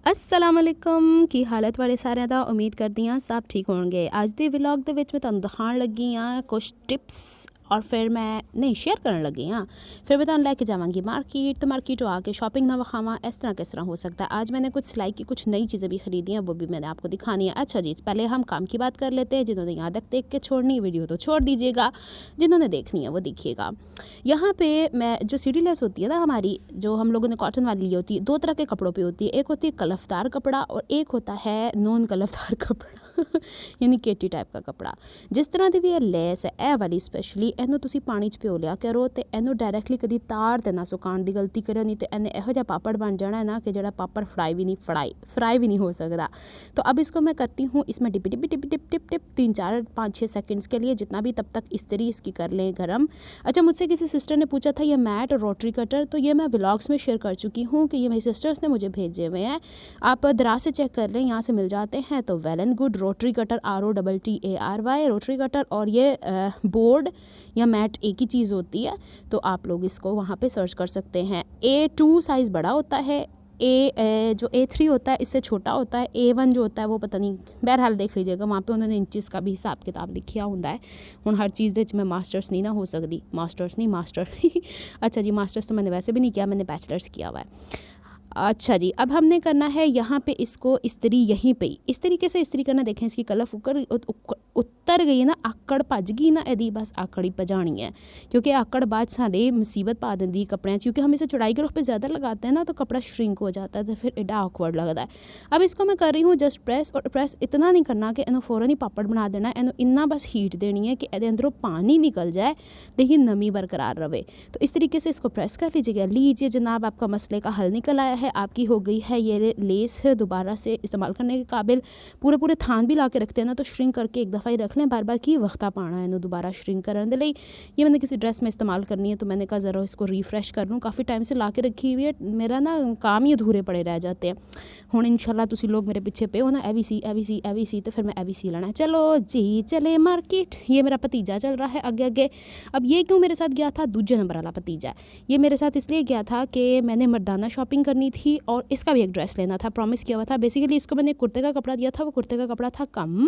अस्सलामुअलैकुम की हालत वाले सारे दा उम्मीद करती हाँ सब ठीक होंगे। आज दे व्लॉग दे विच मैं तुहानू दिखाने लगी हाँ कुछ टिप्स और फिर मैं नहीं शेयर करने लगी हाँ। फिर मैं तुहानू लैके जावांगी मार्केट, तो मार्केट आके शॉपिंग ना विखावा इस तरह हो सकता है। आज मैंने कुछ सिलाई की कुछ नई चीज़ें भी खरीदी हैं, वो भी मैंने आपको दिखानी है। अच्छा जी, पहले हम काम की बात कर लेते हैं। जिन्होंने यहाँ तक देख के छोड़नी वीडियो तो छोड़ दीजिएगा, जिन्होंने देखनी है वो देखिएगा। यहाँ पे मैं जो सीढ़ी लेस होती है ना हमारी, जो हम लोगों ने कॉटन वाली ली होती है, दो तरह के कपड़ों पे होती है। एक होती है कलफदार कपड़ा और एक होता है नॉन कलफदार कपड़ा यानी केटी टाइप का कपड़ा। जिस तरह की भी लैस है ए वाली स्पैशली, इनू तुसी पानी च प्यो लिया करो तो इनू डायरैक्टली कभी तार ते ना सुकाउण दी गलती करो, नहीं तो इन्हें इहो जिहा पापड़ बन जाना है ना कि जो पापड़ फ्राई भी नहीं हो सकता। तो अब इसको मैं करती हूँ, इसमें tip tip tip tip tip tip 3-4-5-6 seconds के लिए, जितना भी, तब तक इस्त्री इसकी कर लें गर्म। अच्छा, मुझसे किसी सिस्टर ने पूछा था ये मैट और रोटरी कटर, तो ये मैं व्लॉग्स में शेयर कर चुकी हूँ कि ये मेरी सिस्टर्स ने मुझे भेजे हुए हैं। आप दराज से चेक कर लें, यहाँ से मिल जाते हैं। तो well and good, rotary cutter ROTTARY rotary cutter, और ये बोर्ड या मैट एक ही चीज़ होती है। तो आप लोग इसको वहाँ पे सर्च कर सकते हैं। A2 साइज़ बड़ा होता है, जो A3 होता है इससे छोटा होता है, A1 जो होता है वो पता नहीं, बहरहाल देख लीजिएगा, वहाँ पे उन्होंने इंचज़ का भी हिसाब किताब लिखा होंदा है। हुण हर चीज़ दे मैं मास्टर्स नहीं ना हो सकती, मास्टर अच्छा जी, मास्टर्स तो मैंने वैसे भी नहीं किया, मैंने बैचलर्स किया हुआ है। अच्छा जी, अब हमने करना है यहाँ पे इसको इस्त्री यहीं पे ही इस तरीके से इस्त्री करना। देखें इसकी कलफ उतर गई है ना, आकड़ भज गई ना, यदि बस आकड़ ही भजानी है, क्योंकि आकड़ बाद सारे मुसीबत पा देंगी कपड़े, क्योंकि हम इसे चौड़ाई के रुख पे ज़्यादा लगाते हैं ना तो कपड़ा श्रिंक हो जाता है, तो फिर एडा ऑकवर्ड लगता है। अब इसको मैं कर रही हूँ जस्ट प्रेस, और प्रेस इतना नहीं करना कि इन्हों फ़ौरन ही पापड़ बना देना, इन्हों इन्ना बस हीट देनी है कि ये अंदरों पानी निकल जाए लेकिन नमी बरकरार रहे। तो इस तरीके से इसको प्रेस कर लीजिएगा। लीजिए जनाब, आपका मसले का हल निकल आया है, आपकी हो गई है ये लेस है दोबारा से इस्तेमाल करने के काबिल। पूरे थान भी ला के रखते हैं ना, तो श्रिंक करके एक दफ़ा ही रख लें, बार बार की वक्ता पाना है दोबारा श्रिंक करने दे लई। ये मैंने किसी ड्रेस में इस्तेमाल करनी है, तो मैंने कहा ज़रा इसको रिफ्रेश कर लूँ, काफ़ी टाइम से ला के रखी हुई है, मेरा ना काम ही अधूरे पड़े रह जाते हैं। हुण इंशाल्लाह तुसी लोग मेरे पीछे पे हो ना, ए बी सी, तो फिर मैं ए बी सी लेना है। चलो जी चले मार्केट। ये मेरा भतीजा चल रहा है आगे। अब ये क्यों मेरे साथ गया था, दूसरे नंबर वाला भतीजा। ये मेरे साथ इसलिए गया था कि मैंने मर्दाना शॉपिंग करनी थी और इसका भी एक ड्रेस लेना था, प्रॉमिस किया हुआ था। बेसिकली इसको मैंने कुर्ते का कपड़ा दिया था, वो कुर्ते का कपड़ा था कम,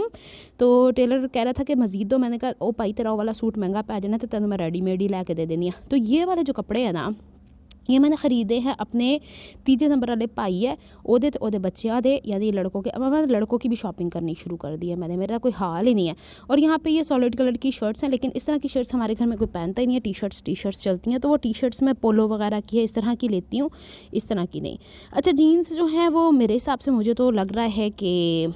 तो टेलर कह रहा था कि मजीद दो। मैंने कहा ओ भाई तेरा वाला सूट महंगा पै जाना, तो तेन मैं रेडीमेड ही लैके दे देनी है। तो ये वाले जो कपड़े हैं ना, ये मैंने ख़रीदे हैं अपने तीजे नंबर वाले भाई है ओदे ते ओदे बच्चों दे, यानी लड़कों के। अब मैंने लड़कों की भी शॉपिंग करनी शुरू कर दी है मैंने, मेरा कोई हाल ही नहीं है। और यहाँ पे ये सॉलिड कलर की शर्ट्स हैं, लेकिन इस तरह की शर्ट्स हमारे घर में कोई पहनता ही नहीं है। टी शर्ट्स चलती हैं, तो वो टी शर्ट्स में पोलो वगैरह की है, इस तरह की लेती हूँ, इस तरह की नहीं। अच्छा, जीन्स जो है वो मेरे हिसाब से मुझे तो लग रहा है कि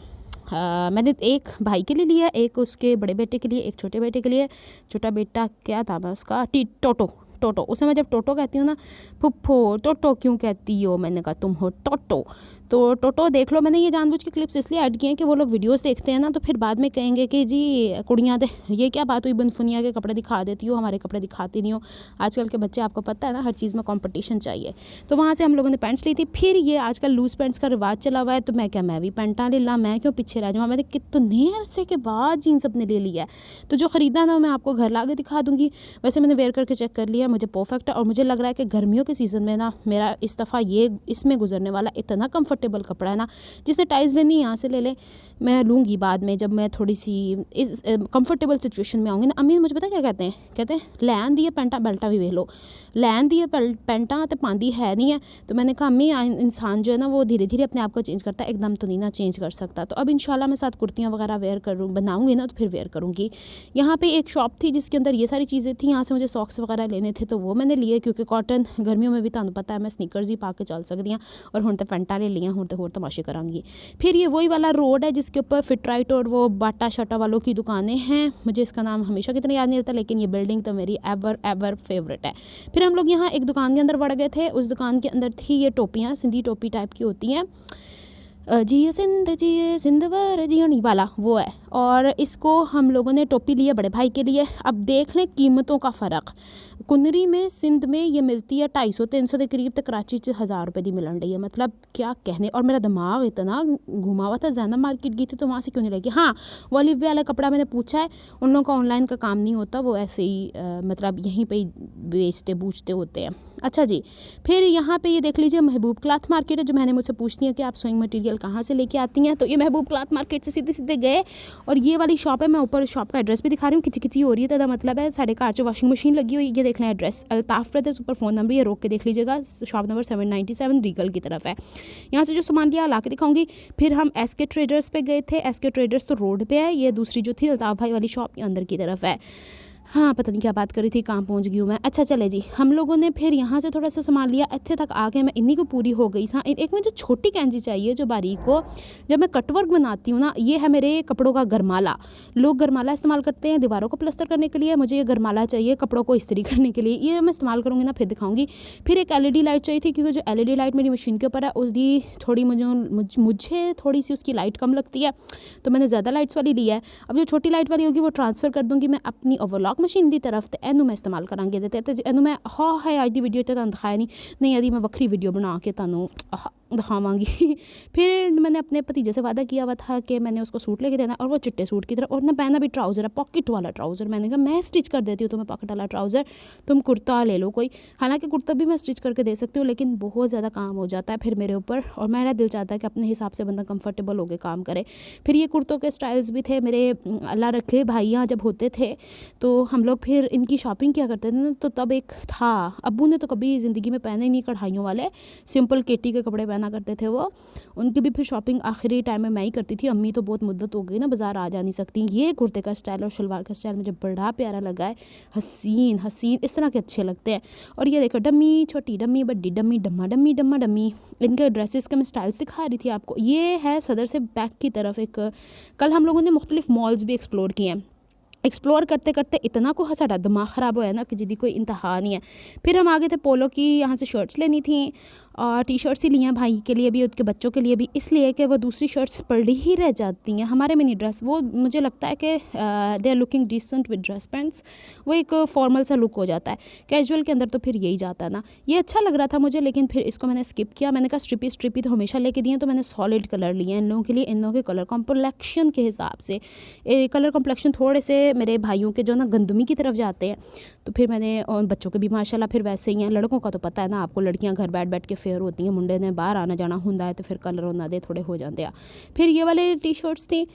मैंने एक भाई के लिए लिया, एक उसके बड़े बेटे के लिए, एक छोटे बेटे के लिए। छोटा बेटा क्या था मैं उसका, टोटो। उसे मैं जब टोटो कहती हूँ ना, फुफ्फो टोटो क्यों कहती हो, मैंने कहा तुम हो टोटो। तो टोटो देख लो, मैंने ये जानबूझ के क्लिप्स इसलिए ऐड किए हैं कि वो लोग वीडियोस देखते हैं ना, तो फिर बाद में कहेंगे कि जी कुड़ियाँ दे ये क्या बात हुई, बनफुनिया के कपड़े दिखा देती हो, हमारे कपड़े दिखाती नहीं हो। आजकल के बच्चे, आपको पता है ना, हर चीज़ में कंपटीशन चाहिए। तो वहाँ से हम लोगों ने पैंट्स ली थी। फिर ये आजकल लूज़ पैंट्स का रिवाज चला हुआ है, तो मैं क्या, मैं भी पैंटा ले ला, मैं क्यों पीछे रह जाऊँ। मैंने कितने अरसे के बाद जीन्स अपने ले लिया है, तो जो ख़रीदा ना मैं आपको घर ला के दिखा दूँगी। वैसे मैंने वेयर करके चेक कर लिया, मुझे परफेक्ट है, और मुझे लग रहा है कि गर्मियों के सीज़न में ना मेरा इस दफ़ा ये इसमें गुजरने वाला इतना कम्फर्टेबल कपड़ा है ना। जिसने टाइज लेनी यहाँ से ले ले, मैं लूँगी बाद में जब मैं थोड़ी सी इस कंफर्टेबल सिचुएशन में आऊँगी ना। अम्मी मुझे पता क्या कहते हैं लैन दी पेंटा बेल्टा भी वेख लो, लैन दी पेंटा तो पाँदी है नहीं है। तो मैंने कहा अम्मी, इंसान जो है ना वो धीरे धीरे अपने आप को चेंज करता है, एकदम तो नहीं ना चेंज कर सकता। तो अब इंशाल्लाह मैं साथ कुर्तियाँ वगैरह वेयर करूँ, बनाऊँगी ना, तो फिर वेयर करूँगी। यहाँ पे एक शॉप थी जिसके अंदर ये सारी चीज़ें थी, यहाँ से मुझे सॉक्स वगैरह लेने थे, तो वो मैंने लिए, क्योंकि कॉटन गर्मियों में भी तुहानू पता है मैं स्नीकर्स ही पा के चल सकती हाँ, और हुण तो पेंटा ले लिया, हुण तो होर तमाशे करांगी। फिर ये वही वाला रोड है जिसके ऊपर फिट राइट और वो बाटा शाटा वालों की दुकानें हैं, मुझे इसका नाम हमेशा कितना याद नहीं रहता, लेकिन ये बिल्डिंग तो मेरी एवर फेवरेट है। फिर हम लोग यहाँ एक दुकान के अंदर बढ़ गए थे, उस दुकान के अंदर थी ये टोपियाँ, सिंधी टोपी टाइप की होती हैं, जिए सिंध वर जियणी वाला वो है। और इसको हम लोगों ने टोपी ली है बड़े भाई के लिए। अब देख लें कीमतों का फ़र्क, कुनरी में सिंध में ये मिलती है 250-300 के करीब, तो कराची 1000 रुपये की मिलन रही है। मतलब क्या कहने। और मेरा दिमाग इतना घुमा हुआ था। ज़ैनब मार्केट गई थी तो वहाँ से क्यों नहीं लगी। हाँ, वो ऑलिव वाला कपड़ा मैंने पूछा है, उन लोगों का ऑनलाइन का काम नहीं होता, वो ऐसे ही मतलब यहीं पे ही बेचते बूझते होते हैं। अच्छा जी, फिर यहाँ पे ये देख लीजिए महबूब क्लॉथ मार्केट है। जो मैंने मुझसे पूछती है कि आप सोइंग मटेरियल कहाँ से लेके आती हैं, तो ये महबूब क्लॉथ मार्केट से सीधे सीधे गए और ये वाली शॉप है। मैं ऊपर शॉप का एड्रेस भी दिखा रही हूँ। किची किची हो रही है, तो मतलब है साढ़े घर वॉशिंग मशीन लगी हुई। ये देख लें एड्रेस, अल्ताफ ब्रदर्स, ऊपर फ़ोन नंबर, ये रोक के देख लीजिएगा। शॉप नंबर 797 रीगल की तरफ है। यहाँ से जो सामान लिया ला के दिखाऊंगी। फिर हम SK ट्रेडर्स पे गए थे। SK ट्रेडर्स तो रोड पे है, ये दूसरी जो थी अल्ताफ भाई वाली शॉप अंदर की तरफ है। हाँ, पता नहीं क्या बात कर रही थी, कहाँ पहुँच गई हूँ मैं। अच्छा चले जी, हम लोगों ने फिर यहाँ से थोड़ा सा सामान लिया, इतने तक आ गए। मैं इन्हीं को पूरी हो गई। हाँ, एक मुझे छोटी कैंची चाहिए जो बारीक हो। जब मैं कटवर्क बनाती हूँ ना, ये है मेरे कपड़ों का गरमाला। लोग गरमाला इस्तेमाल करते हैं दीवारों को प्लस्तर करने के लिए, मुझे ये गरमाला चाहिए कपड़ों को इस्त्री करने के लिए। ये मैं इस्तेमाल करूँगी ना, फिर दिखाऊँगी। फिर एक LED लाइट चाहिए थी, क्योंकि जो LED लाइट मेरी मशीन के ऊपर है उसकी थोड़ी मुझे थोड़ी सी उसकी लाइट कम लगती है, तो मैंने ज़्यादा लाइट्स वाली ली है। अब जो छोटी लाइट वाली होगी वो ट्रांसफ़र कर दूँगी मैं अपनी ओवरलॉक मशीन की तरफ। एनू मैं इस्तेमाल करांगे देते तो एनू मैं हाँ है आज की वीडियो तो तुहानू दिखाया नहीं यदि मैं वक्री वीडियो बना के तुहानू दिखावांगी। फिर मैंने अपने भतीजे से वादा किया हुआ था कि मैंने उसको सूट लेके देना, और वो चिट्टे सूट की तरह। और ना पहना भी ट्राउज़र है, पॉकेट वाला ट्राउज़र। मैंने कहा मैं स्टिच कर देती हूँ तुम्हें पॉकेट वाला ट्राउज़र, तुम कुर्ता ले लो कोई। हालांकि कुर्ता भी मैं स्टिच करके दे सकती हूँ, लेकिन बहुत ज़्यादा काम हो जाता है फिर मेरे ऊपर, और मेरा दिल चाहता है कि अपने हिसाब से बंदा कंफर्टेबल होकर काम करे। फिर ये कुर्तों के स्टाइल्स भी थे मेरे, अल्लाह रखे भाई यहाँ जब होते थे तो हम लोग फिर इनकी शॉपिंग किया करते थे ना। तो तब एक था, अब्बू ने तो कभी ज़िंदगी में पहने ही नहीं कढ़ाइयों वाले, सिंपल केटी के कपड़े पहना करते थे वो। उनकी भी फिर शॉपिंग आखिरी टाइम में मैं ही करती थी। अम्मी तो बहुत मुद्दत हो गई ना, बाज़ार आ जा नहीं सकती। ये कुर्ते का स्टाइल और शलवार का स्टाइल मुझे बड़ा प्यारा लगा है। हसीन हसीन इस तरह के अच्छे लगते हैं। और ये देखो डम्मी, छोटी डम्मी, बड़ी डम्मी, डम्मा डम्मी, डम्मा डम्मी, इनके ड्रेसेस के मैं स्टाइल्स दिखा रही थी आपको। ये है सदर से बैक की तरफ एक, कल हम लोगों ने मुख्तलिफ मॉल्स भी एक्सप्लोर किए हैं। एक्सप्लोर करते करते इतना को साड़ा दिमाग ख़राब होया ना कि जिदी कोई इंतहा नहीं है। फिर हम आगे थे पोलो की, यहाँ से शर्ट्स लेनी थी और टी-शर्ट्स ही ली हैं भाई के लिए भी, उसके बच्चों के लिए भी, इसलिए कि वो दूसरी शर्ट्स पड़ी ही रह जाती हैं। हमारे मिनी ड्रेस वो मुझे लगता है कि they are looking decent with dress pants, वो एक फॉर्मल सा लुक हो जाता है। कैजुअल के अंदर तो फिर यही जाता है ना। ये अच्छा लग रहा था मुझे, लेकिन फिर इसको मैंने स्किप किया। मैंने कहा स्ट्रिपी तो हमेशा लेके दिए हैं, तो मैंने सॉलिड कलर लिए हैं इन लोगों के लिए, इन लोगों के कलर कॉम्प्लेक्शन के हिसाब से। कलर कॉम्प्लेक्शन थोड़े से मेरे भाइयों के जो ना गंदमी की तरफ जाते हैं, तो फिर मैंने बच्चों के भी माशाल्लाह फिर वैसे ही हैं। लड़कों का तो पता है ना आपको, लड़कियां घर बैठ बैठ के फेयर होती हैं, मुंडे ने बाहर आना जाना होंदा है तो फिर कलर उन्होंने दे थोड़े हो जाते हैं। फिर ये वाले टी-शर्ट्स थी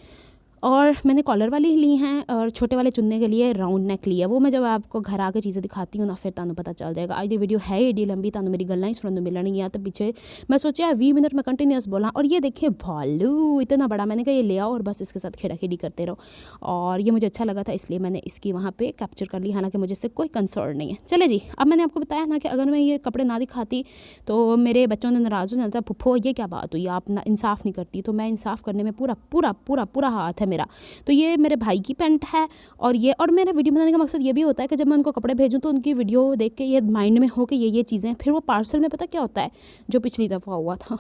और मैंने कॉलर वाली ली हैं, और छोटे वाले चुनने के लिए राउंड नेक लिया। वो मैं जब आपको घर आके चीज़ें दिखाती हूँ ना, फिर तुहानू पता चल जाएगा। आज की वीडियो है एडी लंबी, तुहानू मेरी गल्लां ही सुनने मिलणगियां, तो पीछे मैं सोचा 20 मिनट में कंटिन्यूस बोला। और ये देखिए भालू इतना बड़ा, मैंने कहा ये ले आओ और बस इसके साथ खेड़ा खेड़ी करते रहो। और ये मुझे अच्छा लगा था, इसलिए मैंने इसकी वहाँ पर कैप्चर कर ली। हालाँकि मुझे इससे कोई कंसर्न नहीं है। चले जी, अब मैंने आपको बताया ना कि अगर मैं ये कपड़े ना दिखाती तो मेरे बच्चों ने नाराज़ हो जाता, फुफ्फो ये क्या बात हुई, आप ना इंसाफ़ नहीं करती। तो मैं इंसाफ़ करने में पूरा पूरा पूरा पूरा हाथ है मेरा। तो ये मेरे भाई की पैंट है, और मेरा वीडियो बनाने का मकसद ये भी होता है कि जब मैं उनको कपड़े भेजूँ तो उनकी वीडियो देख के ये माइंड में हो कि ये चीज़ें, फिर वो पार्सल में पता क्या होता है, जो पिछली दफ़ा हुआ था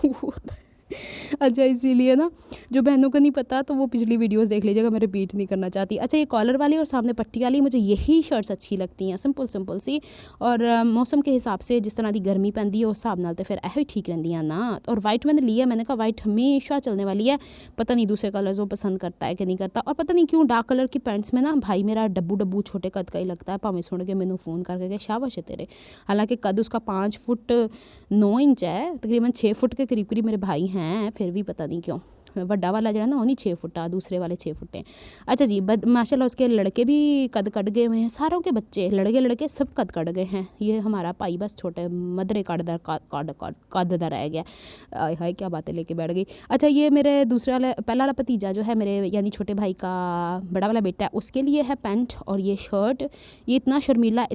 वो होता है। अच्छा, इसीलिए ना जो बहनों को नहीं पता तो वो पिछली वीडियोस देख लीजिएगा, मैं रिपीट नहीं करना चाहती। अच्छा, ये कॉलर वाली और सामने पट्टी वाली, मुझे यही शर्ट्स अच्छी लगती हैं, सिंपल सी। और मौसम के हिसाब से जिस तरह की गर्मी पैंदी है उस हिसाब नाल तो फिर यही ठीक रही ना। और वाइट मैंने लिया, मैंने कहा वाइट हमेशा चलने वाली है। पता नहीं दूसरे कलर्स वो पसंद करता है कि नहीं करता। और पता नहीं क्यों डार्क कलर की पैंट्स में ना भाई मेरा डब्बू छोटे कद का ही लगता है। भावें सुन के मैंने फ़ोन करके शाबाश है तेरे, हालांकि कद उसका 5 फुट 9 इंच है, तकरीबन 6 फुट के करीब मेरे भाई हैं, फिर भी पता नहीं क्यों वड्डा वाला जो है ना वो नहीं 6 फुट, दूसरे वाले 6 फुट हैं। अच्छा जी, माशाल्लाह उसके लड़के भी कद कट गए हुए हैं, सारों के बच्चे लड़के सब कद कट गए हैं। ये हमारा भाई बस छोटे मदरे कद रह गया। हाय क्या बातें लेके बैठ गई। अच्छा, ये मेरे दूसरे वाला पहला वाला भतीजा जो है मेरे, यानी छोटे भाई का बड़ा वाला बेटा है, उसके लिए है पैंट और ये शर्ट। ये इतना शर्मीला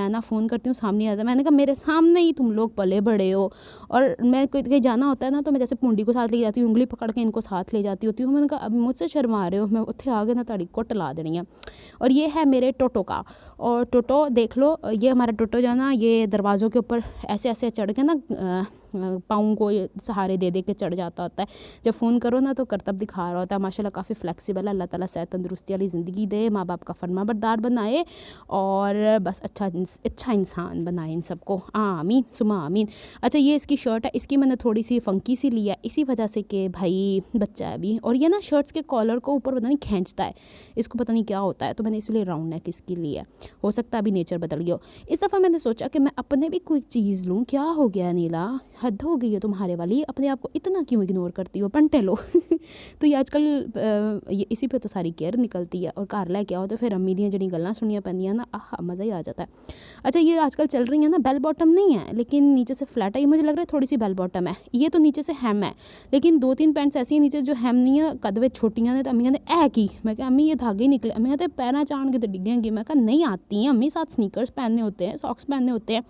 है ना, फ़ोन करती हूँ सामने आता है। मैंने कहा मेरे सामने ही तुम लोग पले बड़े हो। और मैं कहीं जाना होता है ना तो मैं जैसे पूंडी को साथ ले जाती हूँ, उंगली पकड़ के इनको साथ ले जाती होती हूँ। मैंने कहा अब मुझसे शर्मा रहे हो, मैं उत्थे आगे ना ताड़ी कुट ला देनी है। और ये है मेरे टोटो का, और टोटो देख लो, ये हमारा टोटो जो है ना, ये दरवाज़ों के ऊपर ऐसे चढ़ के ना पाँव को सहारे दे दे के चढ़ जाता होता है। जब फ़ोन करो ना तो करतब दिखा रहा होता है। माशाल्लाह काफ़ी फ्लेक्सिबल है। अल्लाह ताला सेहत तंदुरुस्ती वाली ज़िंदगी दे, माँ बाप का फरमाबरदार बनाए और बस अच्छा इंसान बनाए इन सबको, आमीन सुमा आमीन। अच्छा, ये इसकी शर्ट है, इसकी मैंने थोड़ी सी फ़ंकी सी ली है इसी वजह से कि भाई बच्चा है अभी, और ये ना शर्ट्स के कॉलर को ऊपर पता नहीं खींचता है, इसको पता नहीं क्या होता है, तो मैंने इसलिए राउंड नेक इसकी ली है। हो सकता है अभी नेचर बदल गया हो। इस दफ़ा मैंने सोचा कि मैं अपने भी कोई चीज़ लूँ। क्या हो गया नीला, हद हो गई है तुम्हारे वाली, अपने आप को इतना क्यों इग्नोर करती हो, पंटे लो। तो ये आजकल ये इसी पे तो सारी केयर निकलती है, और घर लेके आओ तो फिर अम्मी दी जड़ी गल्लां सुनिया पैंदियां ना, आह मज़ा ही आ जाता है। अच्छा, ये आजकल चल रही है ना, बेल बॉटम नहीं है लेकिन नीचे से फ्लैट है, ये मुझे लग रहा है थोड़ी सी बेल बॉटम है। ये तो नीचे से हेम है, लेकिन 2-3 पैंट्स ऐसी हैं नीचे जो हेम नहीं है, कद वे छोटियां ने। तो अम्मी कहते ऐ की, मैं कहा अम्मी ये धागे ही निकले। अम्मी कहते पैरा चाण के तो डिगेंगी। मैं कहा नहीं आती हैं अम्मी, साथ स्नीकर्स पहनने होते हैं, सॉक्स पहनने होते हैं।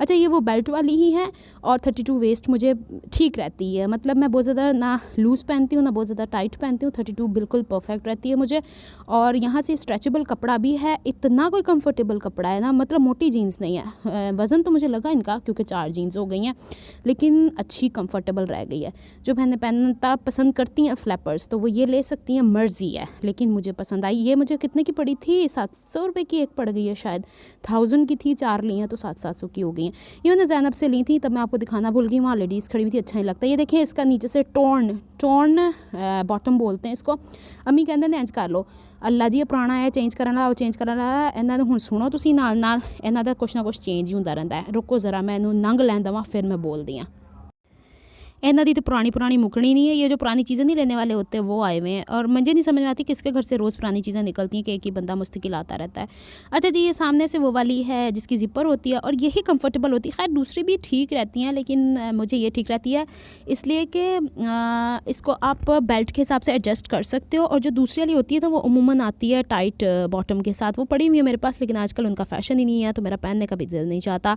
अच्छा, ये वो बेल्ट वाली ही है और 32 वेस्ट मुझे ठीक रहती है, मतलब मैं बहुत ज़्यादा ना लूज़ पहनती हूँ ना बहुत ज़्यादा टाइट पहनती हूँ। 32 बिल्कुल परफेक्ट रहती है मुझे। और यहाँ से स्ट्रेचेबल कपड़ा भी है, इतना कोई कंफर्टेबल कपड़ा है ना, मतलब मोटी जीन्स नहीं है। वज़न तो मुझे लगा इनका क्योंकि 4 जीन्स हो गई हैं, लेकिन अच्छी कंफर्टेबल रह गई है। जो मैंने पहनता पसंद करती हैं फ्लैपर्स, तो वो ये ले सकती हैं, मर्जी है, लेकिन मुझे पसंद आई। ये मुझे कितने की पड़ी थी, 700 रुपये की एक पड़ गई है शायद, 1000 की थी, 4 ली हैं तो 700 की हो गई हैं। ये मैंने ज़ैनब से ली थी, तब मैं आपको दिखाना भूल गई, वहाँ लेडीज़ खड़ी हुई थी, अच्छा नहीं लगता। ये देखें, इसका नीचे से टोर्न बॉटम बोलते हैं इसको। अम्मी कहते हैं इंज कर लो, अल्लाह जी पुराना है चेंज करना, वो चेंज करना इन्हों ने। हुण सुनो तुसीं नाल इन्हों का कुछ ना कुछ चेंज ही होंदा रहिंदा है। रुको ज़रा मैं इन्हूं नंग लैन देवां फिर मैं बोलदी हाँ। इन्हों की तो पुरानी मुकनी नहीं है। ये जो पुरानी चीज़ें नहीं रहने वाले होते वो आए हुए हैं, और मुझे नहीं समझ में आती किसके घर से रोज़ पुरानी चीज़ें निकलती हैं कि एक ही बंदा मुस्तकिल आता रहता है। अच्छा जी, ये सामने से वो वाली है जिसकी ज़िपर होती है और यही कंफर्टेबल होती है। खैर दूसरी भी ठीक रहती हैं, लेकिन मुझे ये ठीक रहती है इसलिए कि इसको आप बेल्ट के हिसाब से एडजस्ट कर सकते हो। और जो दूसरी वाली होती है तो वो उमूमन आती है टाइट बॉटम के साथ, वो पड़ी हुई है मेरे पास, लेकिन आजकल उनका फ़ैशन ही नहीं है तो मेरा पहनने का भी दिल नहीं चाहता।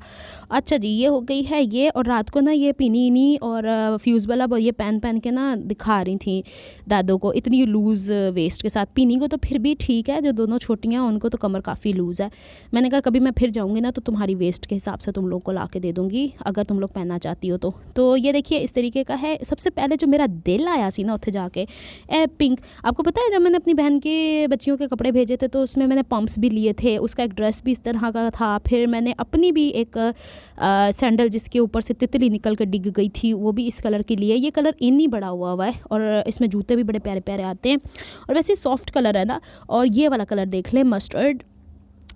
अच्छा जी, ये हो गई है ये। और रात को ना ये पीनी इनी और फ्यूज़ वाला ये पहन के ना दिखा रही थी दादों को, इतनी लूज़ वेस्ट के साथ। पीनी को तो फिर भी ठीक है, जो दोनों छोटियाँ उनको तो कमर काफ़ी लूज़ है। मैंने कहा कभी मैं फिर जाऊँगी ना तो तुम्हारी वेस्ट के हिसाब से तुम लोग को ला के दे दूँगी, अगर तुम लोग पहनना चाहती हो तो ये देखिए इस तरीके का है। सबसे पहले जो मेरा दिल आया सी ना उत्थे जाके, पिंक। आपको पता है जब मैंने अपनी बहन के बच्चियों के कपड़े भेजे थे तो उसमें मैंने पम्प्स भी लिए थे, उसका एक ड्रेस भी इस तरह का था। फिर मैंने अपनी भी एक सैंडल जिसके ऊपर से तितली निकल कर डिग गई थी, वो भी इस कलर की लिए। ये कलर इन ही बड़ा हुआ है और इसमें जूते भी बड़े प्यारे प्यारे आते हैं, और वैसे सॉफ्ट कलर है ना। और ये वाला कलर देख ले, मस्टर्ड,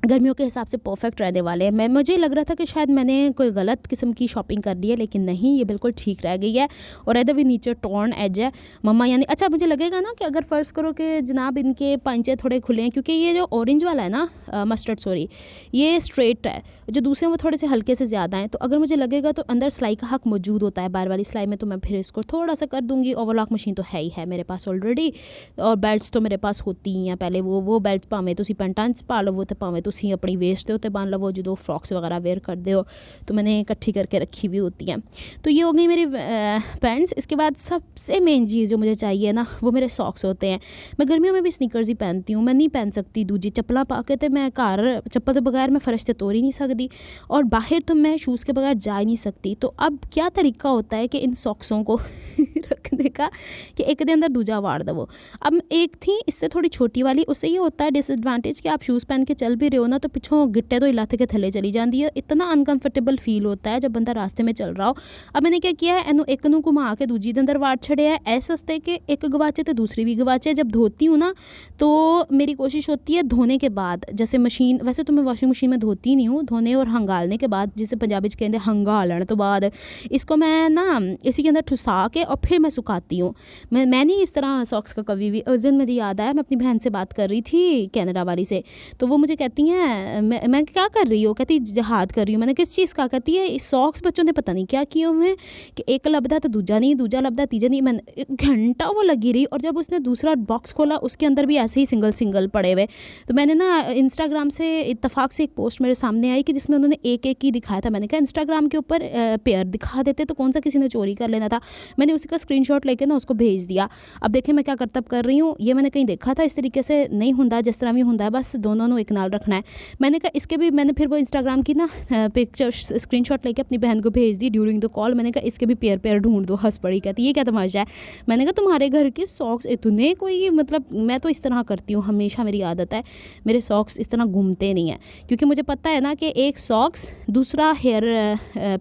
गर्मियों के हिसाब से परफेक्ट रहने वाले हैं। मुझे लग रहा था कि शायद मैंने कोई गलत किस्म की शॉपिंग कर ली है, लेकिन नहीं, ये बिल्कुल ठीक रह गई है। और इधर भी नीचे टॉर्न एज है मम्मा, यानी अच्छा मुझे लगेगा ना कि अगर फ़र्ज़ करो कि जनाब इनके पंचे थोड़े खुले हैं, क्योंकि ये जो ऑरेंज वाला है ना मस्टर्ड सॉरी, ये स्ट्रेट है, जो दूसरे वो थोड़े से हल्के से ज़्यादा हैं। तो अगर मुझे लगेगा तो अंदर सिलाई का हक मौजूद होता है, बार वाली सिलाई में, तो मैं फिर इसको थोड़ा सा कर दूँगी। ओवरलॉक मशीन तो है ही है मेरे पास ऑलरेडी, और बेल्ट्स तो मेरे पास होती ही हैं पहले। वो बेल्ट भावें तुसी पैंटां च पा लवो तो भावें तुसी अपनी वेस्ट के उत्ते बन लवो, जो फ्रॉक्स वगैरह वेयर करते हो तो मैंने इकट्ठी करके रखी हुई होती हैं। तो ये हो गई मेरी पैंट्स। इसके बाद सबसे मेन चीज़ जो मुझे चाहिए ना वो मेरे सॉक्स होते हैं। मैं गर्मियों में भी स्नीकर्स ही पहनती हूँ, मैं नहीं पहन सकती दूजी चप्पलां पा के। तो मैं घर चप्पल के बगैर मैं फर्श से तोड़ ही नहीं सकती, और बाहर तो मैं शूज़ के बगैर जा ही नहीं सकती। तो अब क्या तरीका होता है कि इन सॉक्सों को रखने का कि एक के अंदर दूजा वाड़ दो। अब एक थी इससे थोड़ी छोटी वाली, उससे ये होता है डिसएडवांटेज कि आप शूज़ पहन के चल भी रहे हो ना तो पिछों गिट्टे तो इलाते के थले चली जाती है, इतना अनकंफर्टेबल फील होता है जब बंदा रास्ते में चल रहा हो। अब मैंने क्या किया है, इनू एक नू घुमा के दूजी के अंदर वाड़ छड़िया है, ऐसे हस्ते कि एक गवाचे तो दूसरी भी गवाचे। जब धोती हूँ ना तो मेरी कोशिश होती है धोने के बाद, जैसे मशीन, वैसे तो मैं वॉशिंग मशीन में धोती नहीं हूँ, धोने और हंगालने के बाद, जिसे पंजाबी कहते हैं हंगालन तो बाद, इसको मैं ना इसी के अंदर ठुसा के और फिर मैं सुखाती हूँ। मैं नहीं इस तरह सॉक्स का कभी भी। उस दिन मुझे याद आया, मैं अपनी बहन से बात कर रही थी कनाडा वाली से, तो वो मुझे कहती हैं मैं क्या कर रही हो, कहती जहाद कर रही हूँ। मैंने किस चीज़ का, कहती है इस सॉक्स बच्चों ने पता नहीं क्या किए हुए हैं कि एक लबदा तो दूजा नहीं, दूजा लबदा तीजा नहीं। मैंने घंटा वो लगी रही, और जब उसने दूसरा बॉक्स खोला उसके अंदर भी ऐसे ही सिंगल पड़े हुए। तो मैंने ना इंस्टाग्राम से इत्तफाक से एक पोस्ट मेरे सामने आई कि जिसमें उन्होंने एक एक ही दिखाया था। मैंने कहा इंस्टाग्राम के ऊपर पेयर दिखा देते तो कौन सा किसी ने चोरी कर लेना था। मैंने उसी का स्क्रीन स्क्रीनशॉट लेके ना उसको भेज दिया। अब देखें मैं क्या करतब कर रही हूँ, ये मैंने कहीं देखा था इस तरीके से नहीं होता, जिस तरह भी होता है बस दोनों एक नाल रखना है। मैंने कहा इसके भी, मैंने फिर वो इंस्टाग्राम की ना पिक्चर स्क्रीनशॉट लेके अपनी बहन को भेज दी ड्यूरिंग द कॉल। मैंने कहा इसके भी पेयर ढूंढ दो। हंस पड़ी, कहती ये क्या तमाशा है। मैंने कहा तुम्हारे घर के सॉक्स इतने कोई, मतलब मैं तो इस तरह करती हूँ, हमेशा मेरी आदत है, मेरे सॉक्स इस तरह घूमते नहीं हैं, क्योंकि मुझे पता है ना कि एक सॉक्स, दूसरा हेयर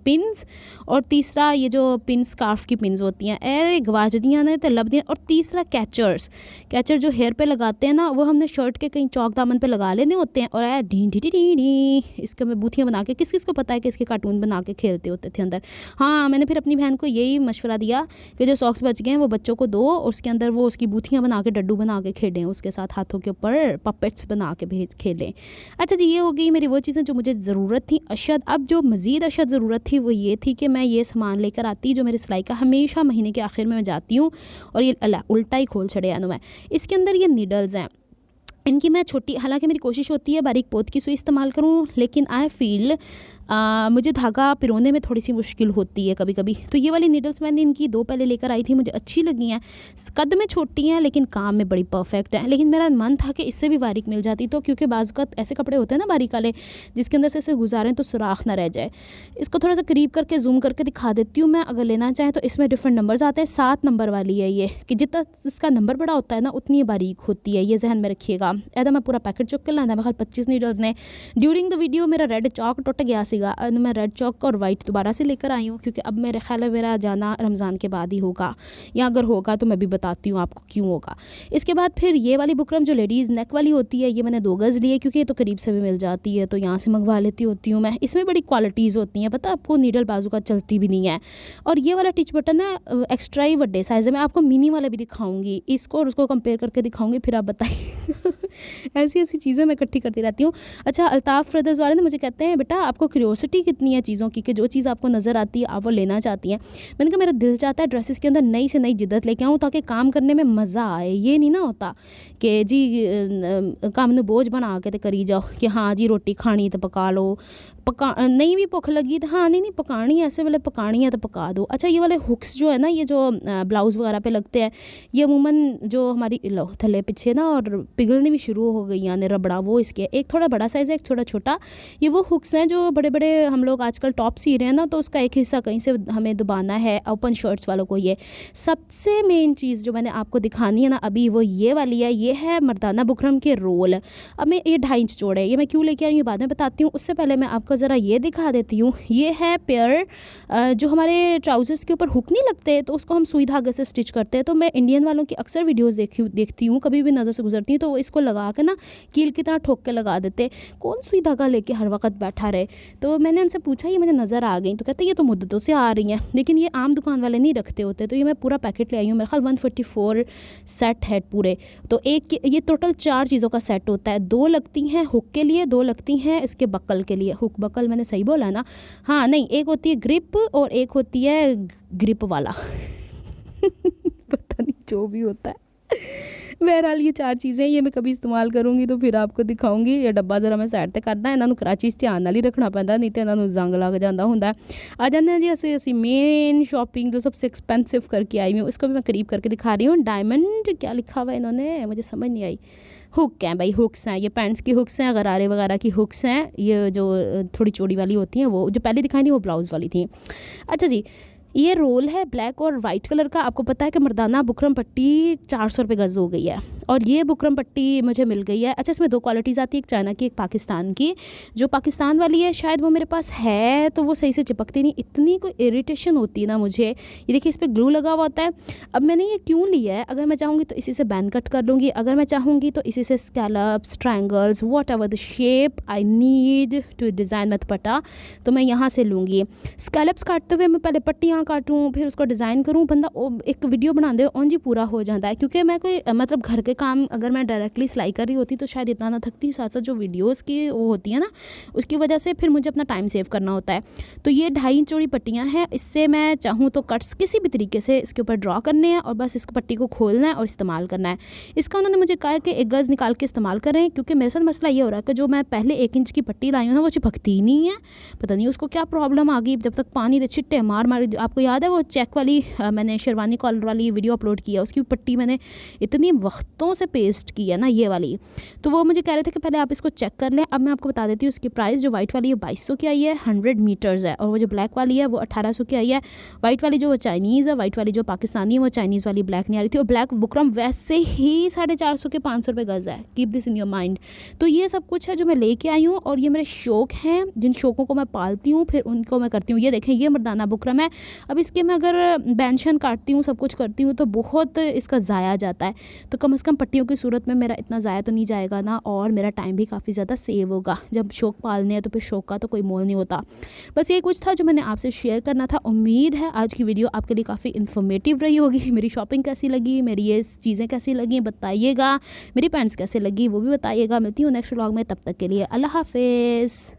पिन्स, और तीसरा ये जो पिन स्कार्फ की पिन्स होती हैं ए गवाच दियाँ ने तो लब दियाँ, और तीसरा कैचर जो हेयर पे लगाते हैं ना, वो हमने शर्ट के कहीं चौक दामन पे लगा लेने होते हैं, और ऐ ढी ढी ढी ढी ढी इसके मैं बूथियाँ बना के, किस किस को पता है कि इसके कार्टून बना के खेलते होते थे अंदर। हाँ, मैंने फिर अपनी बहन को यही मशवरा दिया कि जो सॉक्स बच गए हैं वो बच्चों को दो, और उसके अंदर वो उसकी बूथियाँ बना के, डड्डू बना के खेलें, उसके साथ हाथों के ऊपर पपेट्स बना के भेज खेलें। अच्छा जी, ये हो गई मेरी वो चीज़ें जो मुझे ज़रूरत थी अशद। अब जो मज़ीद अशद ज़रूरत थी वो ये थी कि मैं ये सामान लेकर आती जो मेरे सिलाई का, हमेशा महीने के आखिर में मैं जाती हूँ और ये उल्टा ही खोल छड़े यानो मैं। इसके अंदर ये नीडल्स हैं, इनकी मैं छोटी, हालांकि मेरी कोशिश होती है बारीक पोत की सुई इस्तेमाल करूँ, लेकिन आई फील मुझे धागा पिरोने में थोड़ी सी मुश्किल होती है कभी कभी। तो ये वाली नीडल्स मैंने इनकी 2 पहले लेकर आई थी, मुझे अच्छी लगी हैं। कद में छोटी हैं लेकिन काम में बड़ी परफेक्ट हैं। लेकिन मेरा मन था कि इससे भी बारीक मिल जाती, तो क्योंकि बाज़ वक़्त ऐसे कपड़े होते हैं ना बारीक वाले, जिसके अंदर से गुजारें तो सुराख ना रह जाए। इसको थोड़ा सा करीब करके जूम करके दिखा देती हूँ मैं, अगर लेना चाहें तो। इसमें डिफरेंट नंबर्स आते हैं, 7 नंबर वाली है ये, कि जितना इसका नंबर बड़ा होता है ना उतनी बारीक होती है, ये जहन में रखिएगा। ऐसा मैं पूरा पैकेट चुक के लाना, मैं 25 नीडल्स ने। ड्यूरिंग द वीडियो मेरा रेड चौक टुट गया सीगा, मैं रेड चौक और वाइट दोबारा से लेकर आई हूँ, क्योंकि अब मेरे ख्याल है मेरा जाना रमज़ान के बाद ही होगा, या अगर होगा तो मैं भी बताती हूँ आपको क्यों होगा। इसके बाद फिर ये वाली बुकरम जो लेडीज़ नेक वाली होती है, ये मैंने 2 गज़ ली है, क्योंकि ये तो करीब से भी मिल जाती है, तो यहाँ से मंगवा लेती होती हूँ मैं। इसमें बड़ी क्वालिटीज़ होती हैं, पता आपको, नीडल बाजू का चलती भी नहीं है। और ये वाला टिच बटन है एक्स्ट्रा ही बड़े साइज़ में, आपको मिनी वाले भी दिखाऊंगी, इसको और उसको कंपेयर करके दिखाऊंगी, फिर आप बताइए। ऐसी ऐसी चीज़ें मैं इकट्ठी करती रहती हूँ। अच्छा, अल्ताफ़ ब्रदर्स वाले ने मुझे कहते हैं बेटा आपको क्यूरियोसिटी कितनी है चीज़ों की, कि जो चीज़ आपको नज़र आती है आप वो लेना चाहती हैं। मैंने कहा मेरा दिल चाहता है ड्रेसेस के अंदर नई से नई जिद्दत लेके आऊँ, ताकि काम करने में मज़ा आए। ये नहीं ना होता कि जी काम में बोझ बना के तो करी जाओ, कि हाँ जी रोटी खानी तो पका लो, नहीं भी भुख लगी तो हाँ नहीं पकानी, ऐसे वाले पकानी है तो पका दो। अच्छा, ये वाले हुक्स जो है ना, ये जो ब्लाउज़ वगैरह पे लगते हैं, ये अमूमन जो हमारी थले पीछे ना और पिघलनी भी शुरू हो गई यानी रबड़ा, वो इसके एक थोड़ा बड़ा साइज़ है, एक थोड़ा छोटा। ये वो हुक्स हैं जो बड़े बड़े हम लोग आजकल टॉप सी रहे हैं ना, तो उसका एक हिस्सा कहीं से हमें दबाना है, ओपन शर्ट्स वालों को। ये सबसे मेन चीज़ जो मैंने आपको दिखानी है ना अभी, वो ये वाली है। ये है मर्दाना बुकरम के रोल। अब मैं ये 2.5 इंच चौड़े, ये मैं क्यों लेके आई हूँ बाद में बताती हूँ। उससे पहले मैं आपको ज़रा ये दिखा देती हूँ। ये है पेयर जो हमारे ट्राउज़र्स के ऊपर हुक नहीं लगते, तो उसको हम सुई धागे से स्टिच करते हैं। तो मैं इंडियन वालों की अक्सर वीडियोस देखती हूँ, कभी भी नज़र से गुजरती हूँ, तो वो इसको लगा के ना कील की तरह ठोक के लगा देते हैं। कौन सुई धागा लेके हर वक्त बैठा रहे। तो मैंने उनसे पूछा, ये मुझे नज़र आ गई, तो कहते ये तो मुद्दतों से आ रही हैं, लेकिन ये आम दुकान वाले नहीं रखते होते। तो ये मैं पूरा पैकेट ले आई हूँ, मेरे ख्याल 144 सेट है पूरे। तो एक ये टोटल 4 चीज़ों का सेट होता है। 2 लगती हैं हुक के लिए, 2 लगती हैं इसके बकल के लिए। हुक बकल मैंने सही बोला ना? हाँ, नहीं, एक होती है ग्रिप और एक होती है ग्रिप वाला। पता नहीं जो भी होता है। बहरहाल ये 4 चीज़ें ये मैं कभी इस्तेमाल करूँगी तो फिर आपको दिखाऊंगी। ये डब्बा जरा मैं साइड ते करदा, इन्हों कराची ध्यान नाल ही रखना पैंदा, नहीं तो इन्हों जंग लग जाता हुंदा। आ जाते हैं जी असी मेन शॉपिंग जो सबसे एक्सपेंसिव करके आई हूँ, इसको भी मैं करीब करके दिखा रही हूँ। डायमंड क्या लिखा हुआ है इन्होंने, मुझे समझ नहीं आई। हुक हैं भाई, हुक्स हैं, ये पैंट्स की हुक्स हैं, गरारे वगैरह की हुक्स हैं। ये जो थोड़ी चौड़ी वाली होती हैं, वो जो पहले दिखाई थी वो ब्लाउज़ वाली थी। अच्छा जी, ये रोल है ब्लैक और वाइट कलर का। आपको पता है कि मर्दाना बुकरम पट्टी 400 रुपये गज़ हो गई है, और ये बुकरम पट्टी मुझे मिल गई है। अच्छा, इसमें 2 क्वालिटीज़ आती है, एक चाइना की एक पाकिस्तान की। जो पाकिस्तान वाली है शायद वो मेरे पास है, तो वो सही से चिपकती नहीं, इतनी कोई इरिटेशन होती है ना मुझे। ये देखिए इस पर ग्लू लगा हुआ होता है। अब मैंने ये क्यों लिया है, अगर मैं चाहूँगी तो इसी से बैन कट कर लूँगी, अगर मैं चाहूँगी तो इसी से scallops, triangles, whatever the shape I need to design मत पटा, तो मैं यहाँ से लूँगी। स्कैलप्स काटते हुए मैं पहले पट्टियाँ काटूँ, फिर उसको डिज़ाइन करूँ, बंदा एक वीडियो बना दे उन जी पूरा हो जाता है। क्योंकि मैं कोई मतलब घर के काम अगर मैं डायरेक्टली सिलाई कर रही होती तो शायद इतना ना थकती, साथ साथ जो वीडियोज़ की वो होती है ना उसकी वजह से फिर मुझे अपना टाइम सेव करना होता है। तो ये 2.5 इंच चौड़ी पट्टियाँ हैं, इससे मैं चाहूँ तो कट्स किसी भी तरीके से इसके ऊपर ड्रॉ करने हैं और बस इसको पट्टी को खोलना है और इस्तेमाल करना है। इसका उन्होंने मुझे कहा कि 1 गज़ निकाल के इस्तेमाल करें, क्योंकि मेरे साथ मसला ये हो रहा है कि जो मैं पहले 1 इंच की पट्टी लाई हूँ ना वो चिपकती ही नहीं है, पता नहीं उसको क्या प्रॉब्लम आ गई। जब तक पानी दे छिट्टे मार मार, आपको याद है वो चेक वाली मैंने शेरवानी कॉलर वाली वीडियो अपलोड किया, उसकी पट्टी मैंने इतनी वक्तों से पेस्ट की है ना ये वाली। तो वो मुझे कह रहे थे कि पहले आप इसको चेक कर लें। अब मैं आपको बता देती हूँ उसकी प्राइस। जो वाइट वाली है 2200 की आई है, 100 मीटर्स है, और वो जो ब्लैक वाली है वो 1800 की आई है। वाइट वाली जो वो चाइनीज़ है, वाइट वाली जो पाकिस्तानी है वो चाइनीज़ वाली ब्लैक नहीं आ रही थी। और ब्लैक बुकरम वैसे ही 450 के 500 रुपये गज़ है, keep this in your mind. तो ये सब कुछ है जो मैं लेके आई हूँ और ये मेरे शौक़ हैं, जिन शौक़ों को मैं पालती हूँ फिर उनको मैं करती हूँ। ये देखें ये मर्दाना बुकरम है। अब इसके मैं अगर बेंशन काटती हूँ, सब कुछ करती हूँ तो बहुत इसका ज़ाया जाता है। तो कम से कम पट्टियों की सूरत में मेरा इतना ज़ाया तो नहीं जाएगा ना, और मेरा टाइम भी काफ़ी ज़्यादा सेव होगा। जब शौक़ पालने हैं तो फिर शौक़ का तो कोई मोल नहीं होता। बस ये कुछ था जो मैंने आपसे शेयर करना था। उम्मीद है आज की वीडियो आपके लिए काफ़ी इन्फॉर्मेटिव रही होगी। मेरी शॉपिंग कैसी लगी, मेरी ये चीज़ें कैसी लगी बताइएगा, मेरी पैंट्स कैसे लगी वो भी बताइएगा। मिलती हूँ नेक्स्ट व्लॉग में, तब तक के लिए अल्लाह हाफिज़।